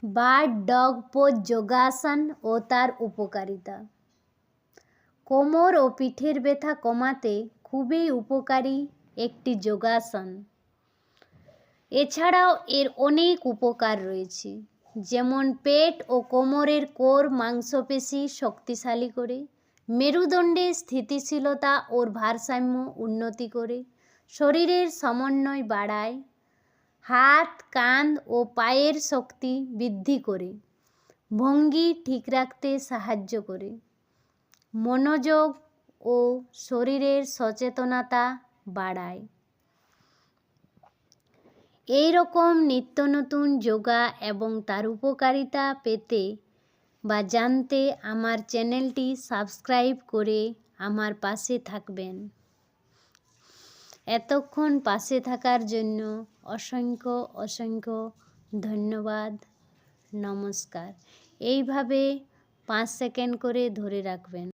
Bird dog pose যোগাসন ও তার উপকারিতা। কোমর ও পিঠের ব্যথা কমাতে খুবই উপকারী একটি যোগাসন। এছাড়াও এর অনেক উপকার রয়েছে, যেমন পেট ও কোমরের কোর মাংসপেশি শক্তিশালী করে, মেরুদণ্ডের স্থিতিশীলতা ও ভারসাম্য উন্নতি করে, শরীরের সমন্বয় বাড়ায়, হাত কাঁধ ও পায়ের শক্তি বৃদ্ধি করে, ভঙ্গি ঠিক রাখতে সাহায্য করে, মনোযোগ ও শরীরের সচেতনতা বাড়ায়। এই রকম নিত্য নতুন যোগা এবং তার উপকারিতা পেতে বা জানতে আমার চ্যানেলটি সাবস্ক্রাইব করে আমার পাশে থাকবেন। এতক্ষণ পাশে থাকার জন্য অসংখ্য অসংখ্য ধন্যবাদ। নমস্কার। এইভাবে 5 সেকেন্ড করে ধরে রাখবেন।